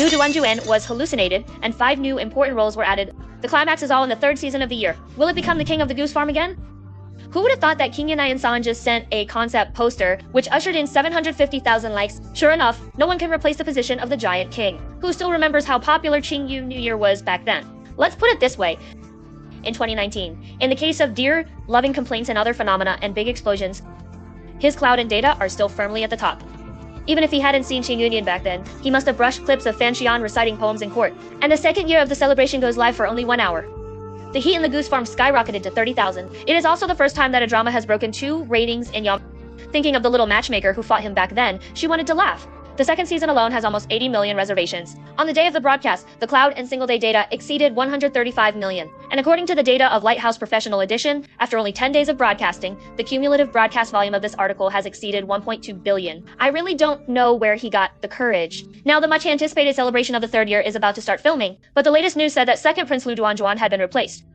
Lu Duanjuan was hallucinated, and 5 new important roles were added. The climax is all in the 3rd season of the year. Will it become the king of the goose farm again? Who would have thought that King Yan San just sent a concept poster, which ushered in 750,000 likes? Sure enough, no one can replace the position of the Giant King. Who still remembers how popular Qingyu New Year was back then? Let's put it this way. In 2019, in the case of deer, loving complaints and other phenomena and big explosions, his cloud and data are still firmly at the top. Even if he hadn't seen Qing Yunyan back then, he must have brushed clips of Fan Xian reciting poems in court. And the 2nd year of the celebration goes live for only 1 hour. The heat in the goose farm skyrocketed to 30,000. It is also the first time that a drama has broken 2 ratings in Yom. Thinking of the little matchmaker who fought him back then, she wanted to laugh. The 2nd season alone has almost 80 million reservations. On the day of the broadcast, the cloud and single day data exceeded 135 million. And according to the data of Lighthouse Professional Edition, after only 10 days of broadcasting, the cumulative broadcast volume of this article has exceeded 1.2 billion. I really don't know where he got the courage. Now, the much anticipated celebration of the 3rd year is about to start filming, but the latest news said that 2nd Prince Lu Duanjuan had been replaced.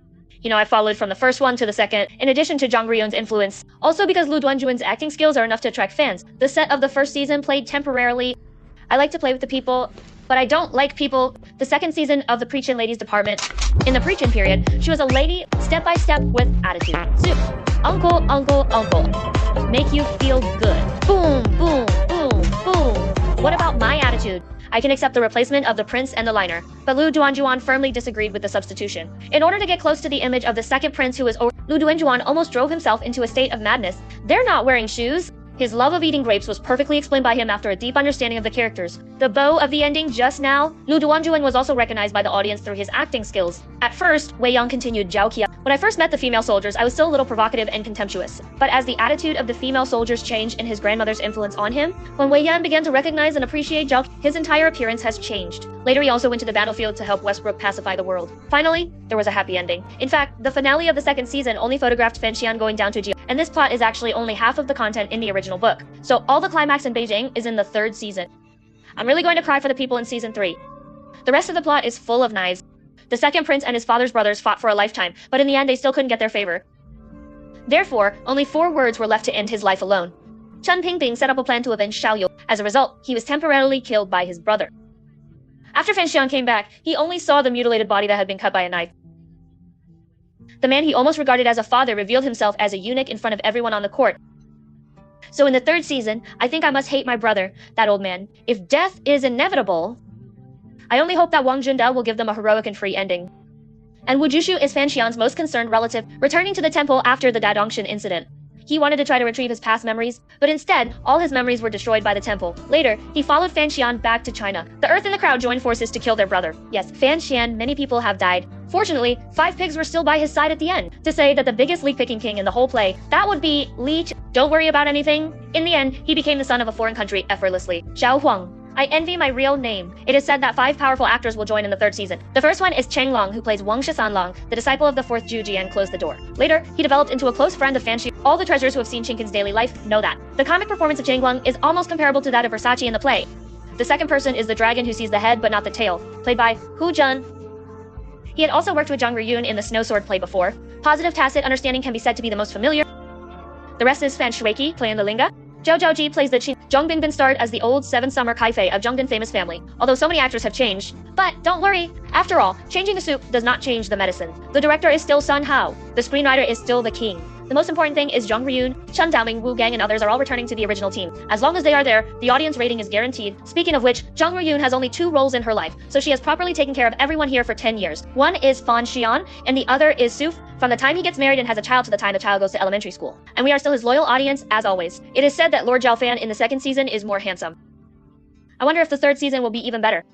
You know, I followed from the first one to the 2nd, in addition to Zhang Riyun's influence. Also because Lu Duanjuan's acting skills are enough to attract fans. The set of the 1st season played temporarily. I like to play with the people, but I don't like people. The 2nd season of the Preachin' Ladies department. In the Preachin' period, she was a lady, step by step, with attitude. Soup. Uncle, uncle, uncle. Make you feel good. Boom, boom, boom, boom. What about my attitude? I can accept the replacement of the prince and the liner, but Lu Duanjuan firmly disagreed with the substitution. In order to get close to the image of the 2nd prince who was Lu Duanjuan almost drove himself into a state of madness. They're not wearing shoes. His love of eating grapes was perfectly explained by him after a deep understanding of the characters. The bow of the ending just now, Lu Duanjuan was also recognized by the audience through his acting skills. At first, Wei Yang continued Zhao Qia. When I first met the female soldiers, I was still a little provocative and contemptuous. But as the attitude of the female soldiers changed and his grandmother's influence on him, when Wei Yan began to recognize and appreciate Zhao, his entire appearance has changed. Later, he also went to the battlefield to help Westbrook pacify the world. Finally, there was a happy ending. In fact, the finale of the 2nd season only photographed Fan Xian going down to Jia, and this plot is actually only half of the content in the original book. So all the climax in Beijing is in the 3rd season. I'm really going to cry for the people in season 3. The rest of the plot is full of knives. The 2nd prince and his father's brothers fought for a lifetime, but in the end they still couldn't get their favor. Therefore, only 4 words were left to end his life alone. Chen Pingbing set up a plan to avenge Xiao You. As a result, he was temporarily killed by his brother. After Fan Xian came back, he only saw the mutilated body that had been cut by a knife. The man he almost regarded as a father revealed himself as a eunuch in front of everyone on the court. So in the 3rd season, I think I must hate my brother, that old man. If death is inevitable, I only hope that Wang Zhenda will give them a heroic and free ending. And Wu Jushu is Fan Xian's most concerned relative, returning to the temple after the Dadongshan incident. He wanted to try to retrieve his past memories, but instead, all his memories were destroyed by the temple. Later, he followed Fan Xian back to China. The Earth and the crowd joined forces to kill their brother. Yes, Fan Xian, many people have died. Fortunately, 5 pigs were still by his side at the end, to say that the biggest leak-picking king in the whole play, that would be Li Ch. Don't worry about anything. In the end, he became the son of a foreign country effortlessly. Xiao Huang. I envy my real name. It is said that 5 powerful actors will join in the 3rd season. The first one is Cheng Long, who plays Wang Shisanlong, the disciple of the 4th Juji and closed the door. Later, he developed into a close friend of Fan Xian. All the treasures who have seen Chinkin's daily life know that. The comic performance of Cheng Long is almost comparable to that of Versace in the play. The 2nd person is the dragon who sees the head but not the tail, played by Hu Jun. He had also worked with Zhang Riyun in the Snow Sword play before. Positive tacit understanding can be said to be the most familiar. The rest is Fan Shuiqi, playing the Linga. Zhao Zhaoji plays the Qin. Zhang Bingbin starred as the old 7 Summer Kaifei of Zhongdin famous family, although so many actors have changed. But don't worry, after all, changing the soup does not change the medicine. The director is still Sun Hao. The screenwriter is still the king. The most important thing is Zhang Riyun, Chen Daoming, Wu Gang, and others are all returning to the original team. As long as they are there, the audience rating is guaranteed. Speaking of which, Zhang Riyun has only 2 roles in her life, so she has properly taken care of everyone here for 10 years. One is Fan Xian, and the other is Suf, from the time he gets married and has a child to the time the child goes to elementary school. And we are still his loyal audience, as always. It is said that Lord Zhao Fan in the 2nd season is more handsome. I wonder if the 3rd season will be even better.